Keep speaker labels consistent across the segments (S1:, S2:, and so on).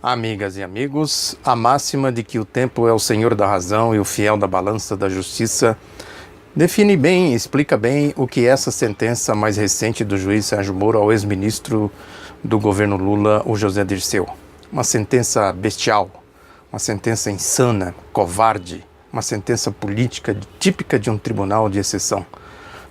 S1: Amigas e amigos, a máxima de que o tempo é o senhor da razão e o fiel da balança da justiça define bem e explica bem o que essa sentença mais recente do juiz Sérgio Moro ao ex-ministro do governo Lula, o José Dirceu. Uma sentença bestial, uma sentença insana, covarde, uma sentença política típica de um tribunal de exceção.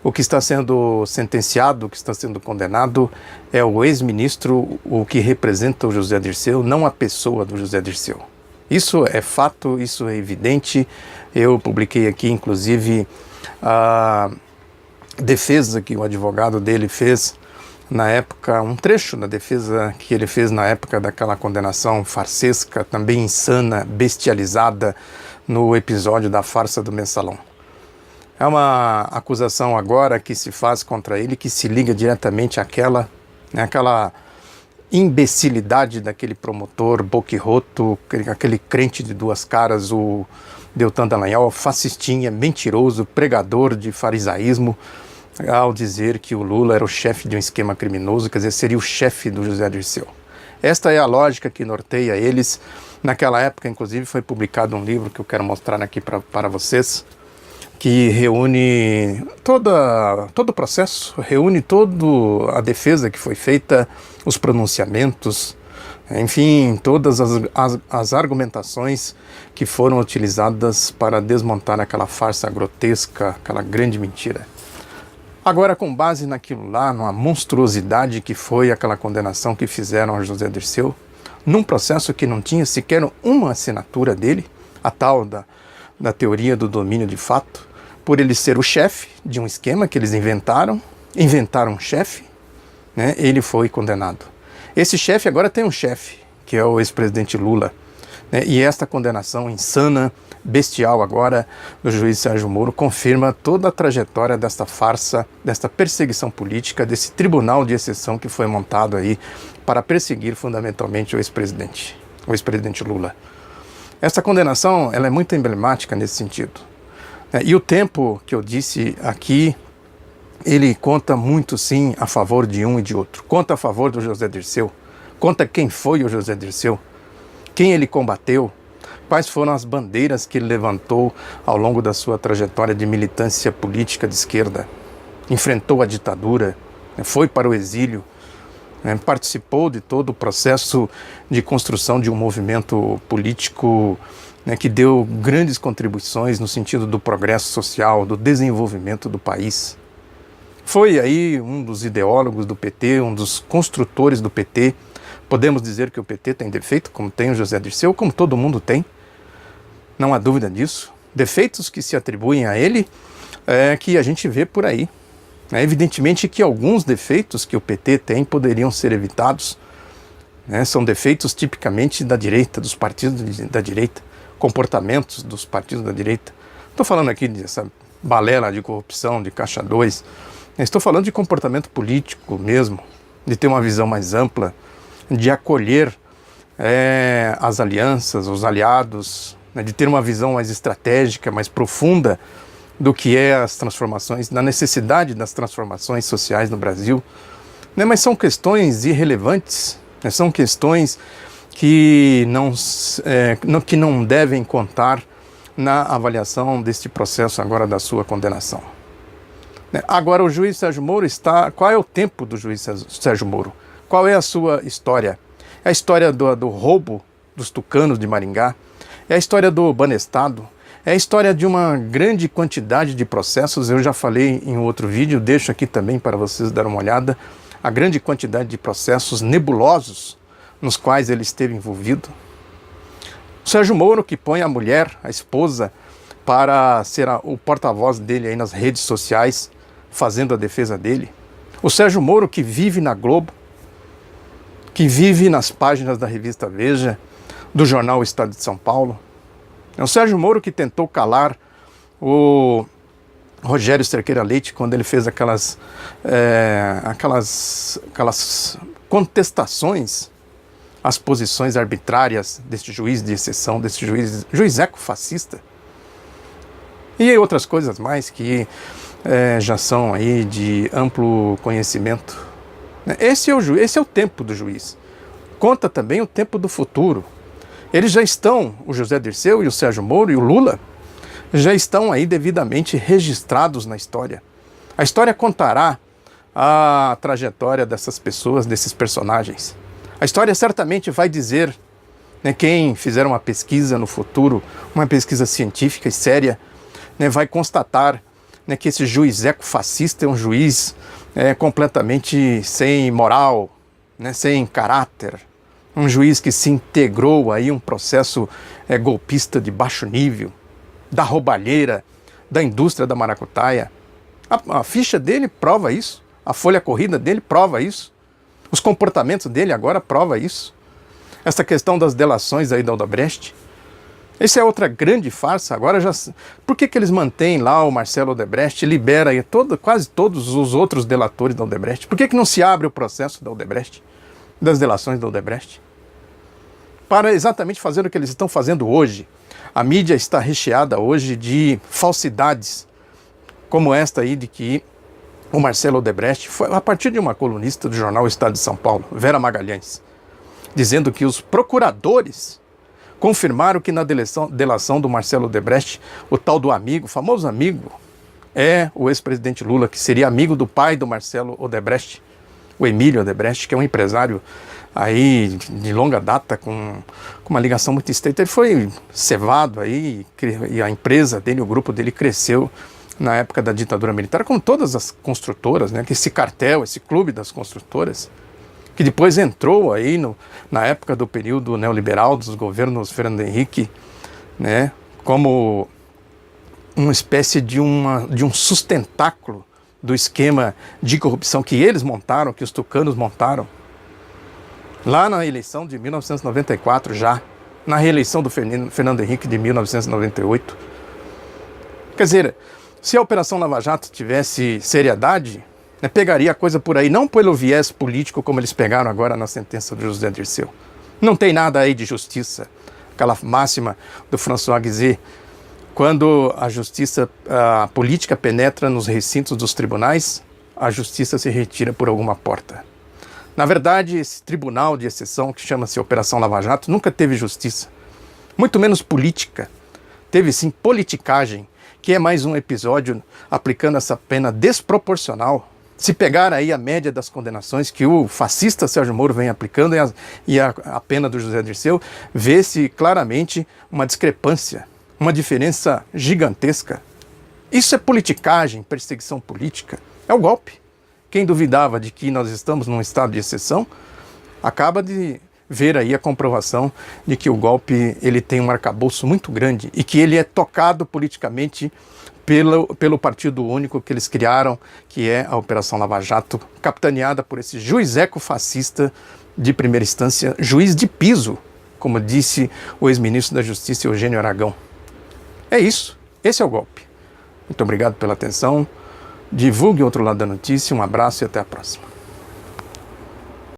S1: O que está sendo sentenciado, o que está sendo condenado é o ex-ministro, o que representa o José Dirceu, não a pessoa do José Dirceu. Isso é fato, isso é evidente. Eu publiquei aqui, inclusive, a defesa que o advogado dele fez na época, um trecho da defesa que ele fez na época daquela condenação farsesca, também insana, bestializada, no episódio da farsa do Mensalão. É uma acusação agora que se faz contra ele, que se liga diretamente àquela imbecilidade daquele promotor boquirroto, aquele crente de duas caras, o Deltan Dallagnol, fascistinha, mentiroso, pregador de farisaísmo, ao dizer que o Lula era o chefe de um esquema criminoso, quer dizer, seria o chefe do José Dirceu. Esta é a lógica que norteia eles. Naquela época, inclusive, foi publicado um livro que eu quero mostrar aqui para vocês, que reúne todo o processo, reúne toda a defesa que foi feita, os pronunciamentos, enfim, todas as argumentações que foram utilizadas para desmontar aquela farsa grotesca, aquela grande mentira. Agora, com base naquilo lá, numa monstruosidade que foi aquela condenação que fizeram a José Dirceu, num processo que não tinha sequer uma assinatura dele, a tal da teoria do domínio de fato, por ele ser o chefe de um esquema que eles inventaram um chefe, né? Ele foi condenado. Esse chefe agora tem um chefe, que é o ex-presidente Lula, né? E esta condenação insana, bestial agora, do juiz Sérgio Moro, confirma toda a trajetória desta farsa, desta perseguição política, desse tribunal de exceção que foi montado aí para perseguir fundamentalmente o ex-presidente Lula. Essa condenação, ela é muito emblemática nesse sentido. E o tempo que eu disse aqui, ele conta muito sim a favor de um e de outro. Conta a favor do José Dirceu, conta quem foi o José Dirceu, quem ele combateu, quais foram as bandeiras que ele levantou ao longo da sua trajetória de militância política de esquerda. Enfrentou a ditadura, foi para o exílio, participou de todo o processo de construção de um movimento político que deu grandes contribuições no sentido do progresso social, do desenvolvimento do país. Foi aí um dos ideólogos do PT, um dos construtores do PT. Podemos dizer que o PT tem defeito, como tem o José Dirceu, como todo mundo tem. Não há dúvida disso. Defeitos que se atribuem a ele, que a gente vê por aí. Evidentemente que alguns defeitos que o PT tem poderiam ser evitados. São defeitos tipicamente da direita, dos partidos da direita. Comportamentos dos partidos da direita. Estou falando aqui dessa balela de corrupção, de caixa 2. Estou falando de comportamento político mesmo, de ter uma visão mais ampla, de acolher as alianças, os aliados, de ter uma visão mais estratégica, mais profunda do que é as transformações, da necessidade das transformações sociais no Brasil. Mas são questões irrelevantes, são questões que não devem contar na avaliação deste processo agora da sua condenação. Agora o juiz Sérgio Moro Qual é o tempo do juiz Sérgio Moro? Qual é a sua história? É a história do roubo dos tucanos de Maringá? É a história do Banestado? É a história de uma grande quantidade de processos. Eu já falei em outro vídeo, deixo aqui também para vocês darem uma olhada. A grande quantidade de processos nebulosos nos quais ele esteve envolvido. O Sérgio Moro, que põe a mulher, a esposa, para ser o porta-voz dele aí nas redes sociais, fazendo a defesa dele. O Sérgio Moro, que vive na Globo, que vive nas páginas da revista Veja, do jornal Estado de São Paulo. É o Sérgio Moro que tentou calar o Rogério Cerqueira Leite quando ele fez aquelas contestações às posições arbitrárias deste juiz de exceção, desse juiz ecofascista. E outras coisas mais que já são aí de amplo conhecimento. Esse é o tempo do juiz. conta também o tempo do futuro. Eles já estão, o José Dirceu e o Sérgio Moro e o Lula, já estão aí devidamente registrados na história. A história contará a trajetória dessas pessoas, desses personagens. A história certamente vai dizer, né, quem fizer uma pesquisa no futuro, uma pesquisa científica e séria, né, vai constatar, né, que esse juiz ecofascista é um juiz completamente sem moral, né, sem caráter, um juiz que se integrou aí um processo golpista de baixo nível, da roubalheira, da indústria da maracutaia. A ficha dele prova isso, a folha corrida dele prova isso, os comportamentos dele agora prova isso. Essa questão das delações aí da Odebrecht, essa é outra grande farsa. Agora já, por que eles mantêm lá o Marcelo Odebrecht e libera aí quase todos os outros delatores da Odebrecht? Por que não se abre o processo da Odebrecht, das delações da Odebrecht? Para exatamente fazer o que eles estão fazendo hoje. A mídia está recheada hoje de falsidades, como esta aí de que o Marcelo Odebrecht foi a partir de uma colunista do jornal Estado de São Paulo, Vera Magalhães, dizendo que os procuradores confirmaram que na delação do Marcelo Odebrecht, o tal do amigo, o famoso amigo, é o ex-presidente Lula, que seria amigo do pai do Marcelo Odebrecht, o Emílio Odebrecht, que é um empresário aí de longa data, com uma ligação muito estreita. Ele foi cevado aí, e a empresa dele, o grupo dele cresceu na época da ditadura militar, como todas as construtoras, né? Que esse cartel, esse clube das construtoras, que depois entrou aí na época do período neoliberal dos governos Fernando Henrique, né? Como uma espécie de um sustentáculo do esquema de corrupção que eles montaram, que os tucanos montaram, lá na eleição de 1994 já, na reeleição do Fernando Henrique de 1998. Quer dizer, se a Operação Lava Jato tivesse seriedade, né, pegaria a coisa por aí, não pelo viés político como eles pegaram agora na sentença do José Dirceu. Não tem nada aí de justiça. Aquela máxima do François Guizet, quando a política penetra nos recintos dos tribunais, a justiça se retira por alguma porta. Na verdade, esse tribunal de exceção, que chama-se Operação Lava Jato, nunca teve justiça, muito menos política. Teve sim politicagem, que é mais um episódio aplicando essa pena desproporcional. Se pegar aí a média das condenações que o fascista Sérgio Moro vem aplicando e a pena do José Dirceu, vê-se claramente uma discrepância, uma diferença gigantesca. Isso é politicagem, perseguição política, é o golpe. Quem duvidava de que nós estamos num estado de exceção, acaba de ver aí a comprovação de que o golpe ele tem um arcabouço muito grande e que ele é tocado politicamente pelo partido único que eles criaram, que é a Operação Lava Jato, capitaneada por esse juiz ecofascista de primeira instância, juiz de piso, como disse o ex-ministro da Justiça, Eugênio Aragão. É isso, esse é o golpe. Muito obrigado pela atenção, divulgue o outro lado da notícia, um abraço e até a próxima.